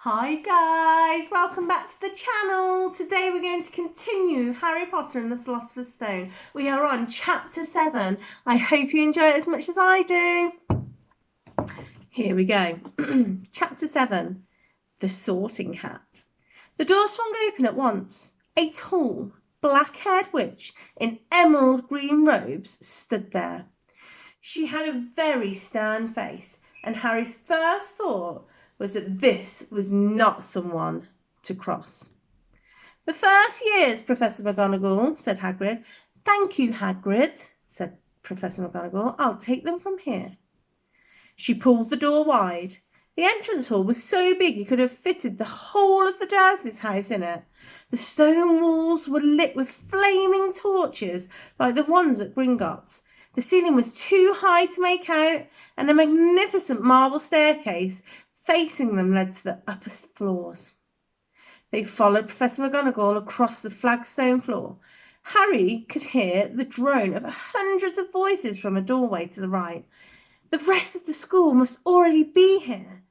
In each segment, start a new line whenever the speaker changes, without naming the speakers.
Hi guys, welcome back to the channel. Today we're going to continue Harry Potter and the Philosopher's Stone. We are on chapter 7. I hope you enjoy it as much as I do. Here we go. Chapter 7, The Sorting Hat. The door swung open at once. A tall, black-haired witch in emerald green robes stood there. She had a very stern face, and Harry's first thought was that this was not someone to cross. "The first years, Professor McGonagall," said Hagrid. "Thank you, Hagrid," said Professor McGonagall. "I'll take them from here." She pulled the door wide. The entrance hall was so big you could have fitted the whole of the Dursleys' house in it. The stone walls were lit with flaming torches like the ones at Gringotts. The ceiling was too high to make out, and a magnificent marble staircase facing them led to the upper floors. They followed Professor McGonagall across the flagstone floor. Harry could hear the drone of hundreds of voices from a doorway to the right. The rest of the school must already be here.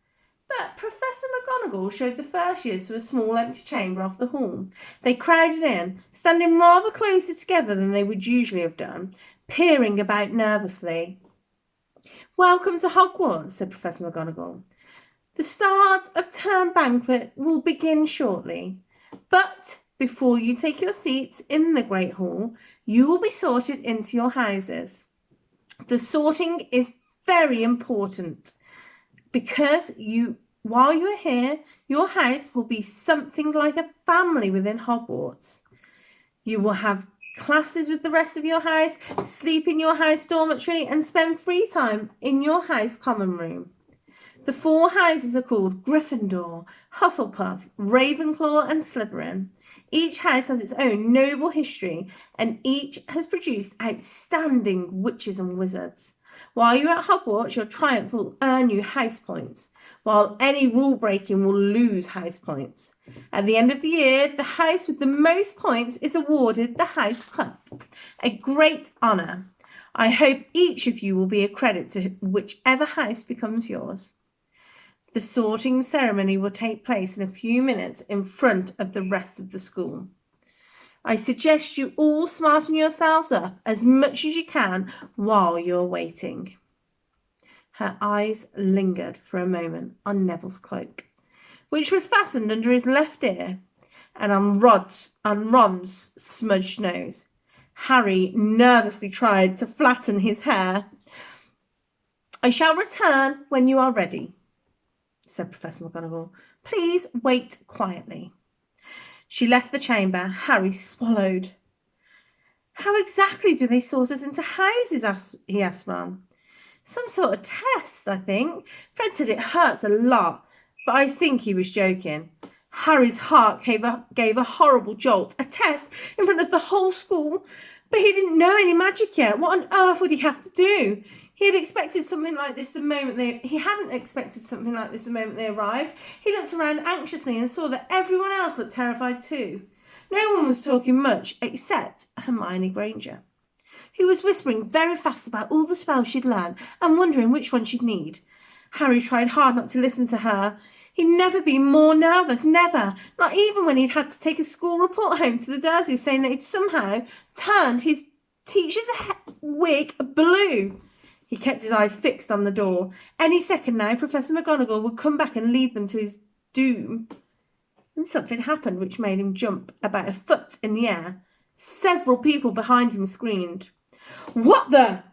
But Professor McGonagall showed the first years to a small empty chamber off the hall. They crowded in, standing rather closer together than they would usually have done, peering about nervously. "Welcome to Hogwarts," said Professor McGonagall. "The start of term banquet will begin shortly, but before you take your seats in the Great Hall, you will be sorted into your houses. The sorting is very important because while you are here, your house will be something like a family within Hogwarts. You will have classes with the rest of your house, sleep in your house dormitory, and spend free time in your house common room. The 4 houses are called Gryffindor, Hufflepuff, Ravenclaw, and Slytherin. Each house has its own noble history, and each has produced outstanding witches and wizards. While you're at Hogwarts, your triumph will earn you house points, while any rule breaking will lose house points. At the end of the year, the house with the most points is awarded the House Cup, a great honour. I hope each of you will be a credit to whichever house becomes yours. The sorting ceremony will take place in a few minutes in front of the rest of the school. I suggest you all smarten yourselves up as much as you can while you're waiting." Her eyes lingered for a moment on Neville's cloak, which was fastened under his left ear, and on Ron's smudged nose. Harry nervously tried to flatten his hair. "I shall return when you are ready," said Professor McGonagall. "Please wait quietly." She left the chamber. Harry swallowed. "How exactly do they sort us into houses?" he asked Ron. "Some sort of test, I think. Fred said it hurts a lot, but I think he was joking." Harry's heart gave a horrible jolt. A test in front of the whole school? But he didn't know any magic yet. What on earth would he have to do? He hadn't expected something like this the moment they arrived. He looked around anxiously and saw that everyone else looked terrified too. No one was talking much except Hermione Granger, who was whispering very fast about all the spells she'd learned and wondering which one she'd need. Harry tried hard not to listen to her. He'd never been more nervous, never. Not even when he'd had to take a school report home to the Dursleys saying that he'd somehow turned his teacher's wig blue. He kept his eyes fixed on the door. Any second now, Professor McGonagall would come back and lead them to his doom. And something happened which made him jump about a foot in the air. Several people behind him screamed. "What the?"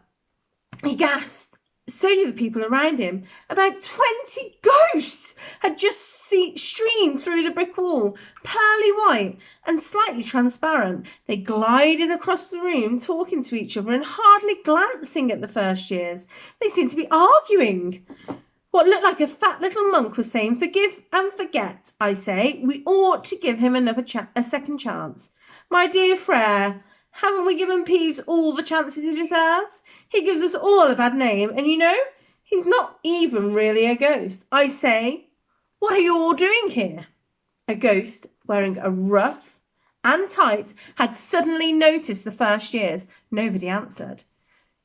he gasped. So did the people around him. About 20 ghosts had just streamed through the brick wall, pearly white and slightly transparent. They glided across the room, talking to each other and hardly glancing at the first years. They seemed to be arguing. What looked like a fat little monk was saying, "Forgive and forget, I say. We ought to give him a second chance. My dear Frere, haven't we given Peeves all the chances he deserves? He gives us all a bad name, and he's not even really a ghost. I say, what are you all doing here?" A ghost wearing a ruff and tights had suddenly noticed the first years. Nobody answered.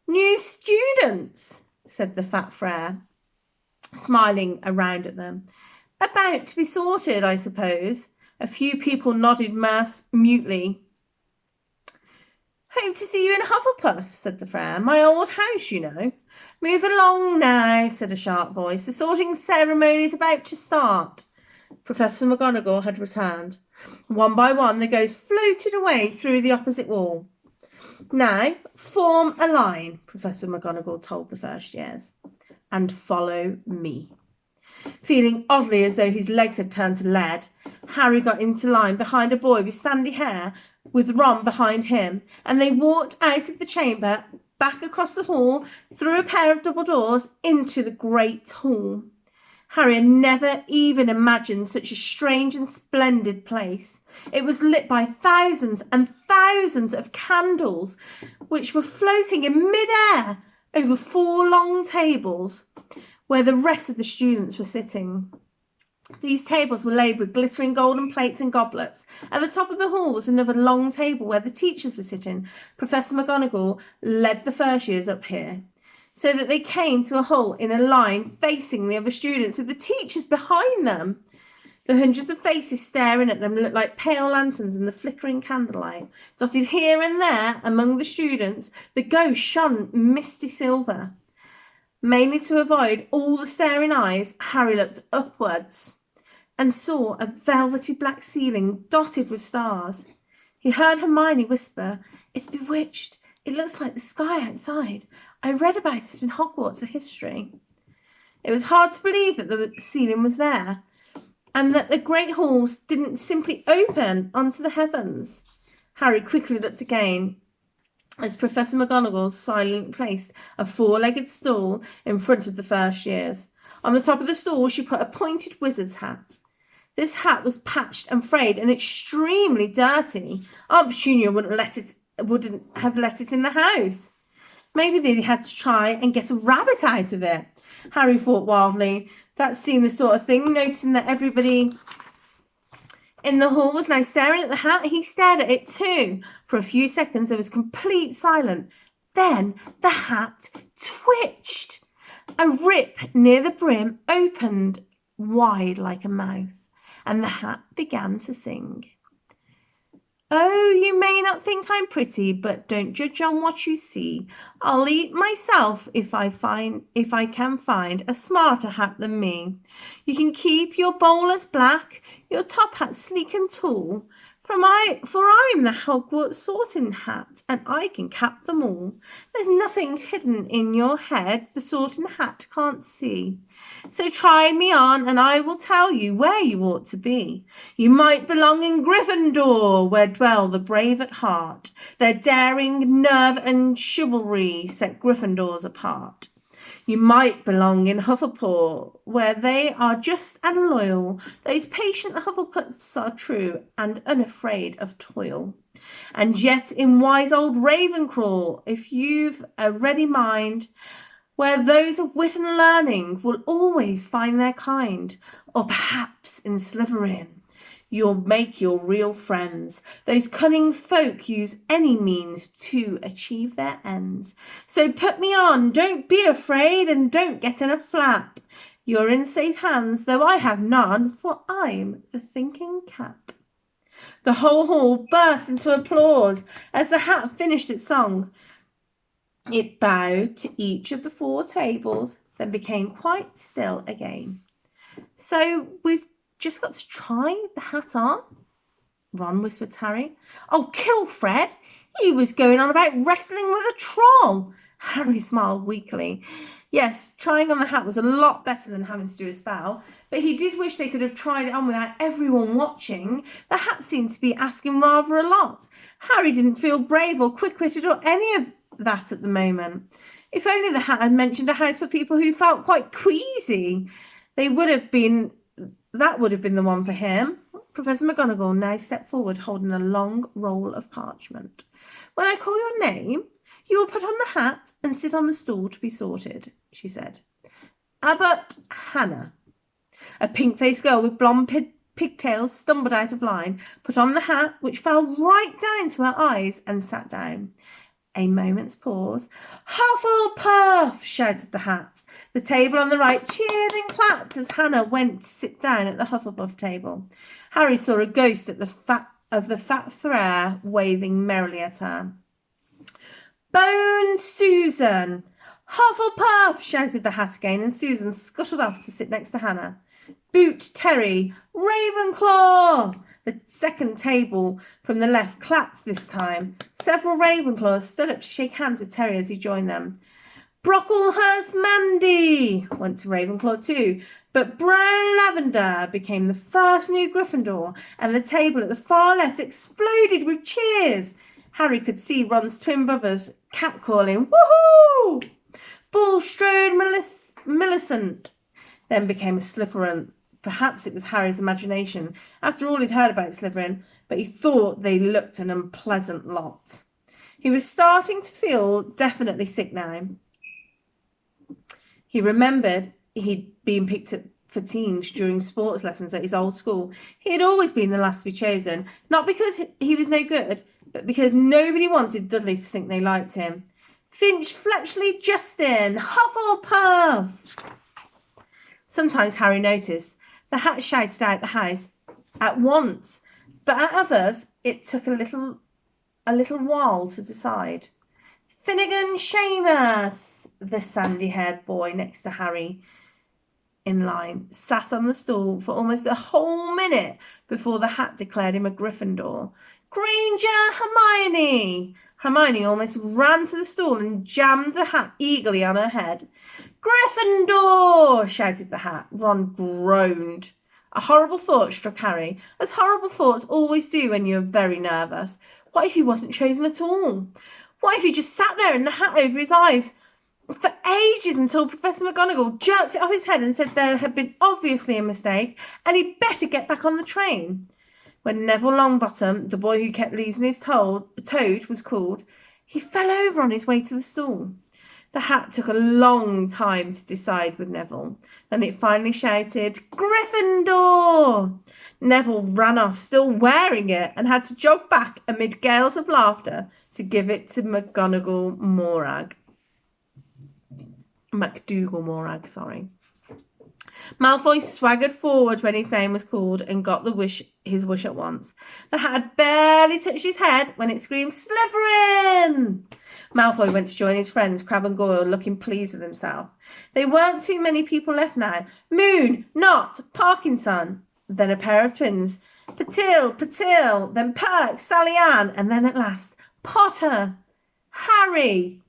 "New students," said the fat Frere, smiling around at them. About to be sorted, I suppose. A few people nodded mutely. Hope to see you in Hufflepuff, said the Friar. My old house, you know. Move along now, said a sharp voice. The sorting ceremony is about to start. Professor McGonagall had returned. One by one, the ghosts floated away through the opposite wall. Now, form a line, Professor McGonagall told the first years, and follow me. Feeling oddly as though his legs had turned to lead, Harry got into line behind a boy with sandy hair, with Ron behind him, and they walked out of the chamber, back across the hall, through a pair of double doors, into the great hall. Harry had never even imagined such a strange and splendid place. It was lit by thousands and thousands of candles, which were floating in mid-air over 4 long tables, where the rest of the students were sitting. These tables were laid with glittering golden plates and goblets. At the top of the hall was another long table where the teachers were sitting. Professor McGonagall led the first years up here, so that they came to a halt in a line facing the other students, with the teachers behind them. The hundreds of faces staring at them looked like pale lanterns in the flickering candlelight. Dotted here and there among the students, the ghosts shone misty silver. Mainly to avoid all the staring eyes, Harry looked upwards and saw a velvety black ceiling dotted with stars. He heard Hermione whisper, "It's bewitched. It looks like the sky outside. I read about it in Hogwarts history." It was hard to believe that the ceiling was there, and that the great halls didn't simply open onto the heavens. Harry quickly looked again, as Professor McGonagall silently placed a 4-legged stool in front of the first years. On the top of the stool, she put a pointed wizard's hat. This hat was patched and frayed and extremely dirty. Aunt Petunia wouldn't have let it in the house. Maybe they had to try and get a rabbit out of it. Harry thought wildly. That seemed the sort of thing, noticing that everybody in the hall was now staring at the hat. He stared at it too. For a few seconds, there was complete silence. Then the hat twitched. A rip near the brim opened wide like a mouth, and the hat began to sing. "Oh, you may not think I'm pretty, but don't judge on what you see. I'll eat myself if I can find a smarter hat than me. You can keep your bowlers black, your top hat sleek and tall, for I'm the Hogwarts sorting hat, and I can cap them all. There's nothing hidden in your head the sorting hat can't see. So try me on, and I will tell you where you ought to be. You might belong in Gryffindor, where dwell the brave at heart. Their daring, nerve, and chivalry set Gryffindors apart. You might belong in Hufflepuff, where they are just and loyal. Those patient Hufflepuffs are true and unafraid of toil. And yet in wise old Ravenclaw, if you've a ready mind, where those of wit and learning will always find their kind. Or perhaps in Slytherin, you'll make your real friends. Those cunning folk use any means to achieve their ends. So put me on, don't be afraid, and don't get in a flap. You're in safe hands, though I have none, for I'm the thinking cap." The whole hall burst into applause as the hat finished its song. It bowed to each of the 4 tables, then became quite still again. "So we've just got to try the hat on?" Ron whispered to Harry. "Oh, kill Fred! He was going on about wrestling with a troll." Harry smiled weakly. Yes, trying on the hat was a lot better than having to do a spell, but he did wish they could have tried it on without everyone watching. The hat seemed to be asking rather a lot. Harry didn't feel brave or quick-witted or any of that at the moment. If only the hat had mentioned a house for people who felt quite queasy. That would have been the one for him. Professor McGonagall now stepped forward, holding a long roll of parchment. "When I call your name, you will put on the hat and sit on the stool to be sorted," she said. "Abbot Hannah." A pink-faced girl with blonde pigtails stumbled out of line, put on the hat, which fell right down to her eyes, and sat down. A moment's pause. Hufflepuff! Shouted the hat. The table on the right cheered and clapped as Hannah went to sit down at the Hufflepuff table. Harry saw a ghost at the fat Frere waving merrily at her. Bone Susan! Hufflepuff! Shouted the hat again, and Susan scuttled off to sit next to Hannah. Boot Terry! Ravenclaw! The second table from the left clapped this time. Several Ravenclaws stood up to shake hands with Terry as he joined them. Brocklehurst Mandy went to Ravenclaw too, but Brown Lavender became the first new Gryffindor, and the table at the far left exploded with cheers. Harry could see Ron's twin brothers catcalling, woohoo! Bulstrode Millicent then became a Slytherin. Perhaps it was Harry's imagination. After all he'd heard about Slytherin, but he thought they looked an unpleasant lot. He was starting to feel definitely sick now. He remembered he'd been picked for teams during sports lessons at his old school. He had always been the last to be chosen, not because he was no good, but because nobody wanted Dudley to think they liked him. Finch Fletchley Justin, Hufflepuff! Sometimes Harry noticed the hat shouted out the house at once, but at others it took a little while to decide. Finnegan Seamus, the sandy-haired boy next to Harry in line, sat on the stool for almost a whole minute before the hat declared him a Gryffindor. Granger Hermione! Hermione almost ran to the stool and jammed the hat eagerly on her head. Gryffindor! Shouted the hat. Ron groaned. A horrible thought struck Harry, as horrible thoughts always do when you're very nervous. What if he wasn't chosen at all? What if he just sat there in the hat over his eyes for ages until Professor McGonagall jerked it off his head and said there had been obviously a mistake and he'd better get back on the train? When Neville Longbottom, the boy who kept losing his toad, was called, he fell over on his way to the stool. The hat took a long time to decide with Neville. Then it finally shouted, Gryffindor! Neville ran off, still wearing it, and had to jog back amid gales of laughter to give it to McGonagall Morag. McDougal Morag, sorry. Malfoy swaggered forward when his name was called and got his wish at once. The hat had barely touched his head when it screamed, Slytherin! Malfoy went to join his friends, Crabbe and Goyle, looking pleased with himself. There weren't too many people left now. Moon, Knot, Parkinson, then a pair of twins. Patil, then Perk, Sally Ann, and then at last, Potter, Harry.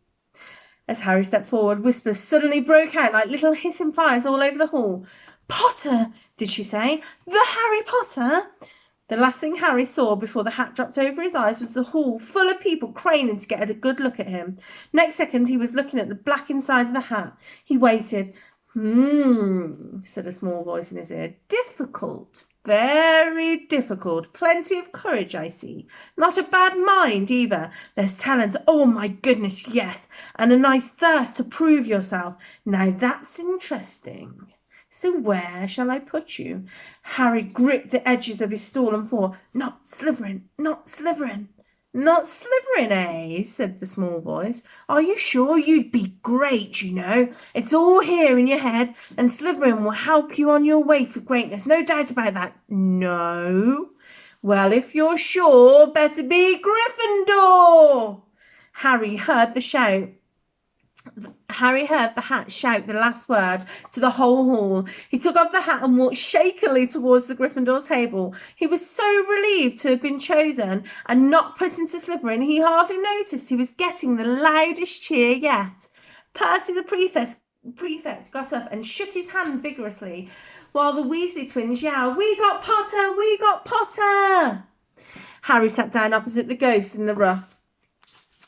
As Harry stepped forward, whispers suddenly broke out like little hissing fires all over the hall. Potter, did she say? The Harry Potter? The last thing Harry saw before the hat dropped over his eyes was the hall full of people craning to get a good look at him. Next second, he was looking at the black inside of the hat. He waited. Said a small voice in his ear. Difficult. Very difficult. Plenty of courage, I see. Not a bad mind, either. There's talent. Oh, my goodness, yes. And a nice thirst to prove yourself. Now, that's interesting. So where shall I put you? Harry gripped the edges of his stool and thought, Not Slytherin, not Slytherin. Not Slytherin, eh? Said the small voice. Are you sure? You'd be great, you know. It's all here in your head, and Slytherin will help you on your way to greatness. No doubt about that. No. Well, if you're sure, better be Gryffindor. Harry heard the hat shout the last word to the whole hall. He took off the hat and walked shakily towards the Gryffindor table. He was so relieved to have been chosen and not put into Slytherin, he hardly noticed he was getting the loudest cheer yet. Percy the prefect got up and shook his hand vigorously, while the Weasley twins yelled, We got Potter! We got Potter! Harry sat down opposite the ghost in the rough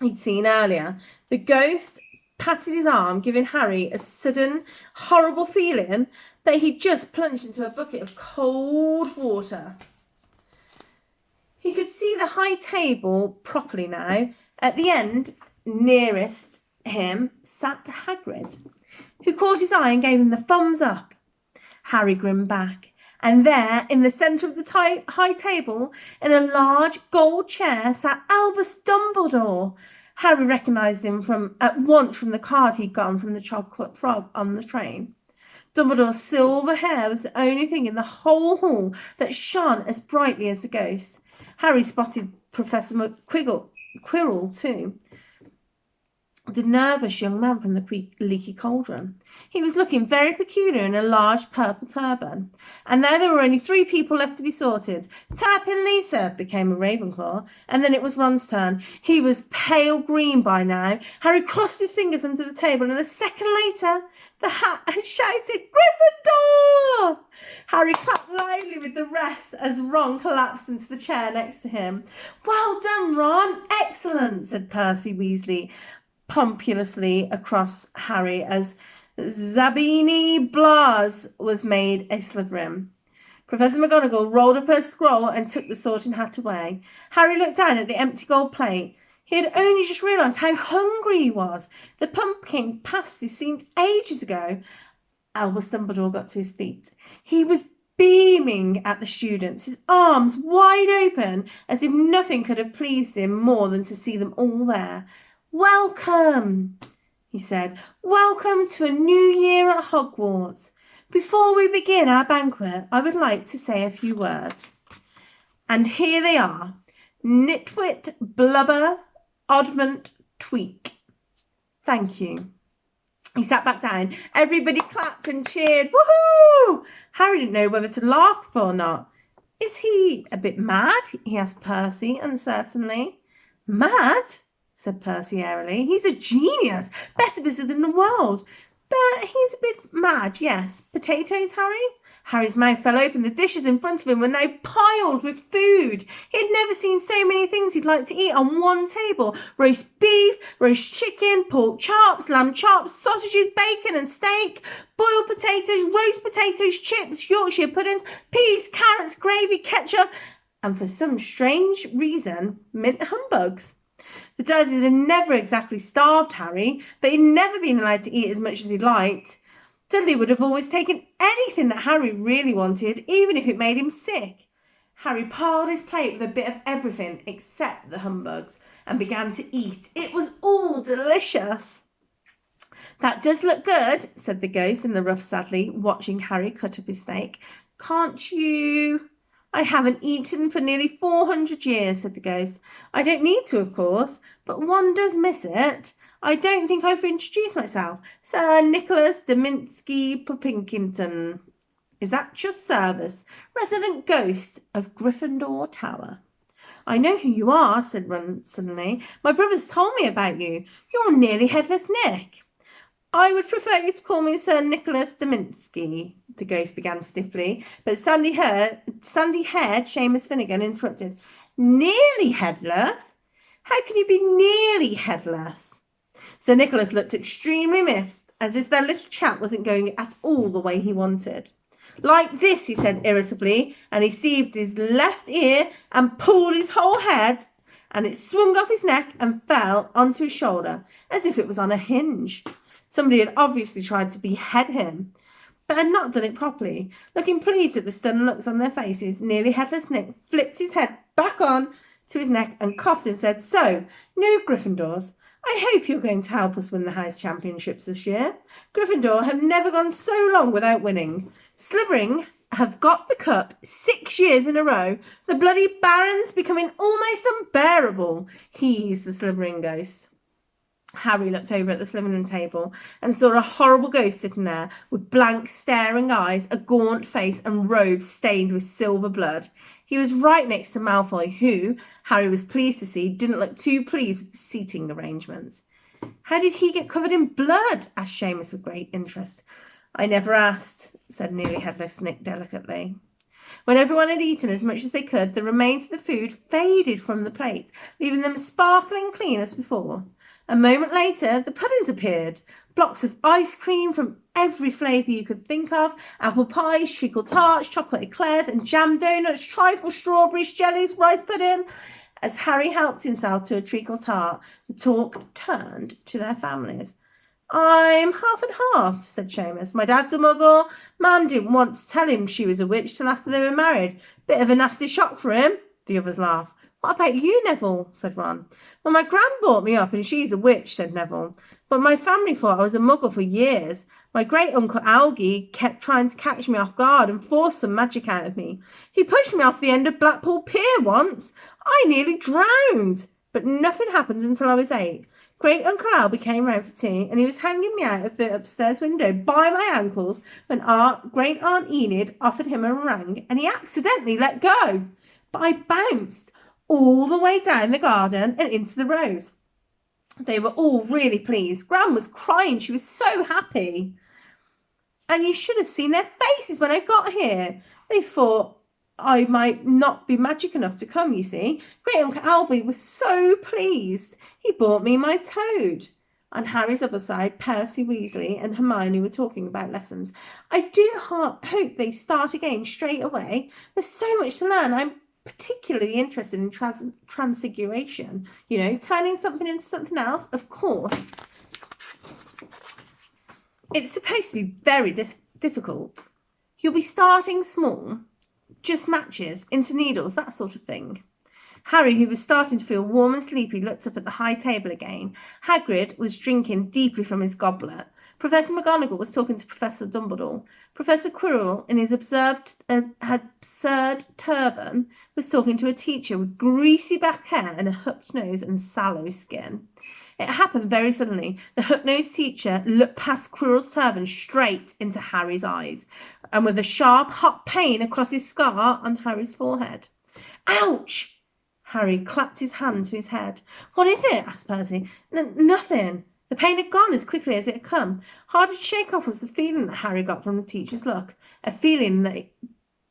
he'd seen earlier. The ghost patted his arm, giving Harry a sudden, horrible feeling that he'd just plunged into a bucket of cold water. He could see the high table properly now. At the end, nearest him, sat Hagrid, who caught his eye and gave him the thumbs up. Harry grinned back, and there, in the centre of the high table, in a large gold chair, sat Albus Dumbledore. Harry recognised him at once from the card he'd gotten from the chocolate frog on the train. Dumbledore's silver hair was the only thing in the whole hall that shone as brightly as the ghost. Harry spotted Professor Quirrell too, the nervous young man from the leaky cauldron. He was looking very peculiar in a large purple turban. And now there were only 3 people left to be sorted. Turpin Lisa became a Ravenclaw, and then it was Ron's turn. He was pale green by now. Harry crossed his fingers under the table, and a second later, the hat had shouted, "Gryffindor!" Harry clapped loudly with the rest as Ron collapsed into the chair next to him. "Well done, Ron! Excellent!" said Percy Weasley pompously across Harry as Zabini Blas was made a Slytherin. Professor McGonagall rolled up her scroll and took the Sorting Hat away. Harry looked down at the empty gold plate. He had only just realised how hungry he was. The pumpkin pasty seemed ages ago. Albus Dumbledore got to his feet. He was beaming at the students, his arms wide open, as if nothing could have pleased him more than to see them all there. "Welcome," he said. "Welcome to a new year at Hogwarts. Before we begin our banquet, I would like to say a few words." And here they are. Nitwit, Blubber, Oddment, Tweak. Thank you. He sat back down. Everybody clapped and cheered. Woohoo! Harry didn't know whether to laugh or not. "Is he a bit mad?" he asked Percy uncertainly. "Mad?" said Percy airily. "He's a genius, best wizard in the world. But he's a bit mad, yes. Potatoes, Harry?" Harry's mouth fell open. The dishes in front of him were now piled with food. He had never seen so many things he'd like to eat on one table. Roast beef, roast chicken, pork chops, lamb chops, sausages, bacon and steak, boiled potatoes, roast potatoes, chips, Yorkshire puddings, peas, carrots, gravy, ketchup, and for some strange reason, mint humbugs. The Dursleys had never exactly starved Harry, but he'd never been allowed to eat as much as he liked. Dudley would have always taken anything that Harry really wanted, even if it made him sick. Harry piled his plate with a bit of everything except the humbugs and began to eat. It was all delicious. "That does look good," said the ghost in the rough sadly, watching Harry cut up his steak. "Can't you—" "I haven't eaten for nearly 400 years, said the ghost. "I don't need to, of course, but one does miss it. I don't think I've introduced myself. Sir Nicholas Deminsky Pupinkington is at your service, resident ghost of Gryffindor Tower." "I know who you are," said Ron suddenly. "My brother's told me about you. You're nearly Headless Nick." "I would prefer you to call me Sir Nicholas Deminsky," the ghost began stiffly, but sandy-haired Seamus Finnegan interrupted. "Nearly headless? How can you be nearly headless?" Sir Nicholas looked extremely miffed, as if their little chat wasn't going at all the way he wanted. "Like this," he said irritably, and he seized his left ear and pulled his whole head, and it swung off his neck and fell onto his shoulder, as if it was on a hinge. Somebody had obviously tried to behead him, but had not done it properly. Looking pleased at the stunned looks on their faces, nearly Headless Nick flipped his head back on to his neck and coughed and said, "So, new Gryffindors, I hope you're going to help us win the house championships this year. Gryffindor have never gone so long without winning. Slytherin have got the cup 6 years in a row. The bloody Baron's becoming almost unbearable." He's the Slytherin ghost. Harry looked over at the Slytherin table and saw a horrible ghost sitting there with blank, staring eyes, a gaunt face and robes stained with silver blood. He was right next to Malfoy, who, Harry was pleased to see, didn't look too pleased with the seating arrangements. "How did he get covered in blood?" asked Seamus with great interest. "I never asked," said nearly Headless Nick delicately. When everyone had eaten as much as they could, the remains of the food faded from the plates, leaving them sparkling clean as before. A moment later, the puddings appeared. Blocks of ice cream from every flavour you could think of, apple pies, treacle tarts, chocolate eclairs and jam donuts, trifle strawberries, jellies, rice pudding. As Harry helped himself to a treacle tart, the talk turned to their families. "I'm half and half," said Seamus. "My dad's a muggle. Mum didn't want to tell him she was a witch till after they were married. Bit of a nasty shock for him." The others laughed. What about you, Neville? Said Ron. Well, my gran brought me up and she's a witch, said Neville. But my family thought I was a muggle for years. My great-uncle Algie kept trying to catch me off guard and force some magic out of me. He pushed me off the end of Blackpool Pier once. I nearly drowned. But nothing happened until I was 8. Great-uncle Albie came round for tea and he was hanging me out of the upstairs window by my ankles when Great-aunt Enid offered him a meringue and he accidentally let go. But I bounced all the way down the garden and into the road. They were all really pleased. Gran was crying. She was so happy. And you should have seen their faces when I got here. They thought I might not be magic enough to come, you see. Great-uncle Albie was so pleased. He bought me my toad. On Harry's other side, Percy Weasley and Hermione were talking about lessons. I do hope they start again straight away. There's so much to learn. I'm particularly interested in transfiguration, turning something into something else. Of course, it's supposed to be very difficult. You'll be starting small, just matches into needles, that sort of thing. Harry, who was starting to feel warm and sleepy, looked up at the high table again. Hagrid was drinking deeply from his goblet. Professor McGonagall was talking to Professor Dumbledore. Professor Quirrell, in his absurd turban, was talking to a teacher with greasy back hair and a hooked nose and sallow skin. It happened very suddenly. The hook-nosed teacher looked past Quirrell's turban straight into Harry's eyes, and with a sharp, hot pain across his scar on Harry's forehead. Ouch! Harry clapped his hand to his head. What is it? Asked Percy. Nothing. The pain had gone as quickly as it had come. Hard to shake off was the feeling that Harry got from the teacher's look, a feeling that he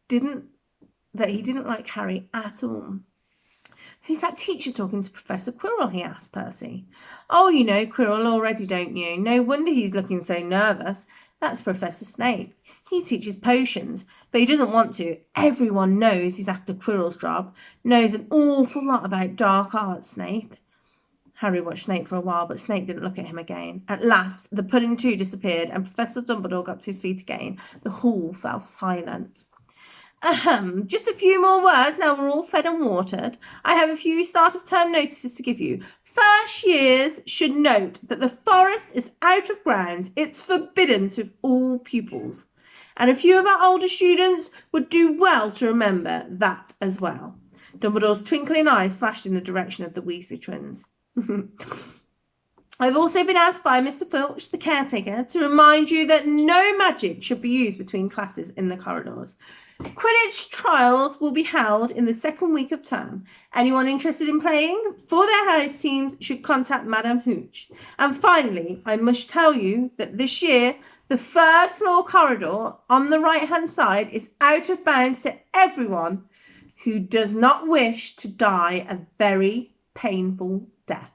didn't like Harry at all. Who's that teacher talking to Professor Quirrell? He asked Percy. Oh, you know Quirrell already, don't you? No wonder he's looking so nervous. That's Professor Snape. He teaches potions, but he doesn't want to. Everyone knows he's after Quirrell's job, knows an awful lot about dark arts, Snape. Harry watched Snape for a while, but Snape didn't look at him again. At last, the pudding too disappeared, and Professor Dumbledore got to his feet again. The hall fell silent. Just a few more words. Now we're all fed and watered. I have a few start of term notices to give you. First years should note that the forest is out of grounds. It's forbidden to all pupils. And a few of our older students would do well to remember that as well. Dumbledore's twinkling eyes flashed in the direction of the Weasley twins. I've also been asked by Mr. Filch, the caretaker, to remind you that no magic should be used between classes in the corridors. Quidditch trials will be held in the second week of term. Anyone interested in playing for their house teams should contact Madame Hooch. And finally, I must tell you that this year, the third floor corridor on the right-hand side is out of bounds to everyone who does not wish to die a very painful death.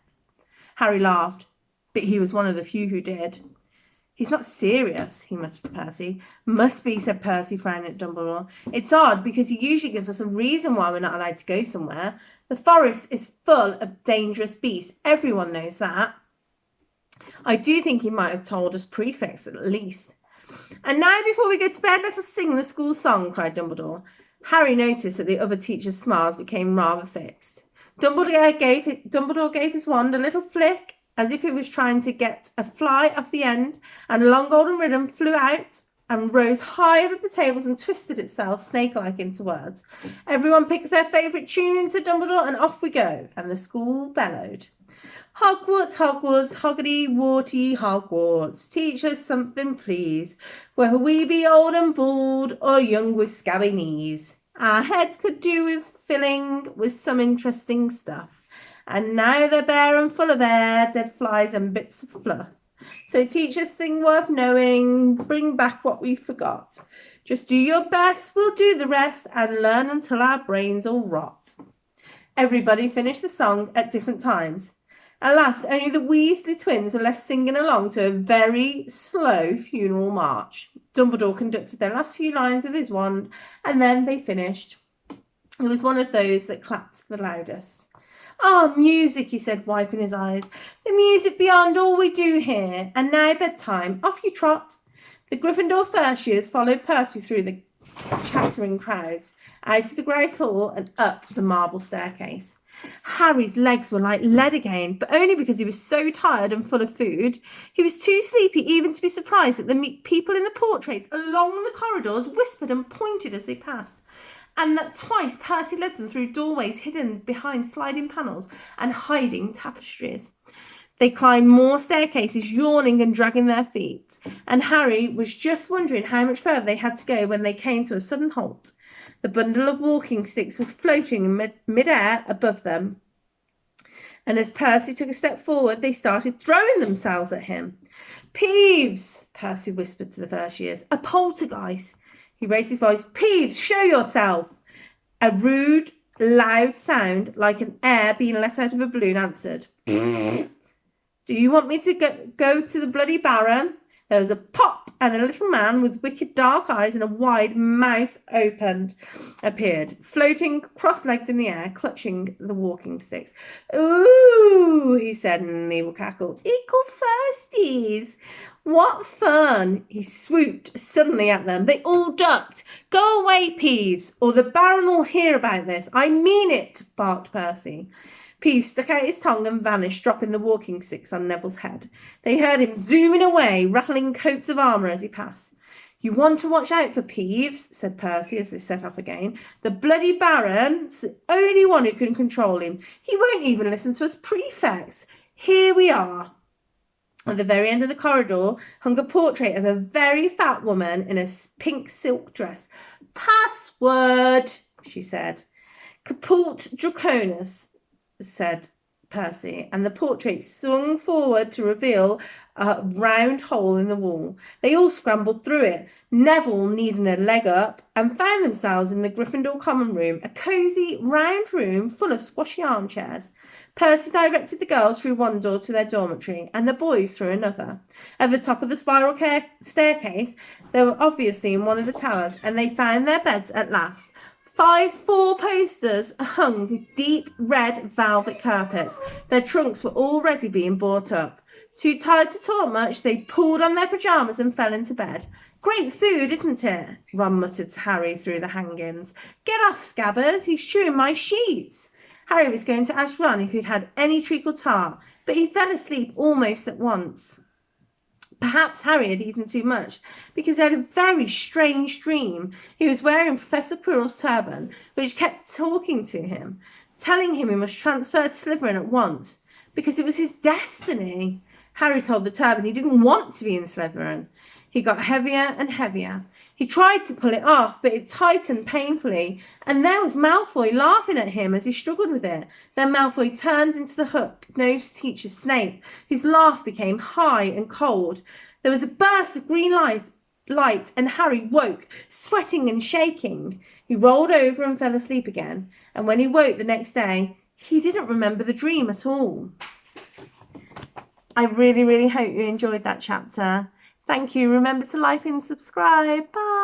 Harry laughed, but he was one of the few who did. He's not serious, he muttered to Percy. Must be, said Percy, frowning at Dumbledore. It's odd, because he usually gives us a reason why we're not allowed to go somewhere. The forest is full of dangerous beasts. Everyone knows that. I do think he might have told us prefects at least. And now, before we go to bed, let us sing the school song, cried Dumbledore. Harry noticed that the other teacher's smiles became rather fixed. Dumbledore gave his wand a little flick, as if it was trying to get a fly off the end, and a long golden ribbon flew out and rose high over the tables and twisted itself snake-like into words. Everyone picked their favourite tune, said Dumbledore, and off we go. And the school bellowed. Hogwarts, Hogwarts, hoggity-warty Hogwarts, teach us something, please, whether we be old and bald or young with scabby knees. Our heads could do with filling with some interesting stuff, and now they're bare and full of air, dead flies and bits of fluff. So teach us things worth knowing, bring back what we forgot. Just do your best, we'll do the rest, and learn until our brains all rot. Everybody finished the song at different times. At last, only the Weasley twins were left singing along to a very slow funeral march. Dumbledore conducted their last few lines with his wand, and then they finished. It was one of those that clapped the loudest. Ah, music, he said, wiping his eyes. The music beyond all we do here. And now bedtime. Off you trot. The Gryffindor first years followed Percy through the chattering crowds, out of the great hall and up the marble staircase. Harry's legs were like lead again, but only because he was so tired and full of food. He was too sleepy even to be surprised that the people in the portraits along the corridors whispered and pointed as they passed, and that twice Percy led them through doorways hidden behind sliding panels and hiding tapestries. They climbed more staircases, yawning and dragging their feet, and Harry was just wondering how much further they had to go when they came to a sudden halt. The bundle of walking sticks was floating in mid-air above them, and as Percy took a step forward, they started throwing themselves at him. "Peeves," Percy whispered to the first years. "A poltergeist." He raised his voice. "Peeves, show yourself." A rude, loud sound, like an air being let out of a balloon, answered. "Do you want me to go to the bloody Baron?" There was a pop, and a little man with wicked dark eyes and a wide mouth appeared, floating cross-legged in the air, clutching the walking sticks. "Ooh," he said in an evil cackle. "Equal firsties. What fun!" He swooped suddenly at them. They all ducked. "Go away, Peeves, or the Baron will hear about this. I mean it," barked Percy. Peeves stuck out his tongue and vanished, dropping the walking sticks on Neville's head. They heard him zooming away, rattling coats of armour as he passed. "You want to watch out for Peeves," said Percy as they set off again. "The bloody Baron's the only one who can control him. He won't even listen to us prefects. Here we are." At the very end of the corridor hung a portrait of a very fat woman in a pink silk dress. "Password," she said. "Caput Draconis," said Percy, and the portrait swung forward to reveal a round hole in the wall. They all scrambled through it, Neville needing a leg up, and found themselves in the Gryffindor common room, a cosy, round room full of squashy armchairs. Percy directed the girls through one door to their dormitory, and the boys through another. At the top of the spiral staircase, they were obviously in one of the towers, and they found their beds at last. 5 four-posters hung with deep red velvet carpets. Their trunks were already being brought up. Too tired to talk much, they pulled on their pyjamas and fell into bed. "Great food, isn't it?" Ron muttered to Harry through the hangings. "Get off, Scabbers, he's chewing my sheets." Harry was going to ask Ron if he'd had any treacle tart, but he fell asleep almost at once. Perhaps Harry had eaten too much, because he had a very strange dream. He was wearing Professor Quirrell's turban, which kept talking to him, telling him he must transfer to Slytherin at once, because it was his destiny. Harry told the turban he didn't want to be in Slytherin. He got heavier and heavier. He tried to pull it off, but it tightened painfully, and there was Malfoy laughing at him as he struggled with it. Then Malfoy turned into the hook-nosed teacher Snape, whose laugh became high and cold. There was a burst of green light, and Harry woke, sweating and shaking. He rolled over and fell asleep again, and when he woke the next day, he didn't remember the dream at all. I really, really hope you enjoyed that chapter. Thank you. Remember to like and subscribe. Bye.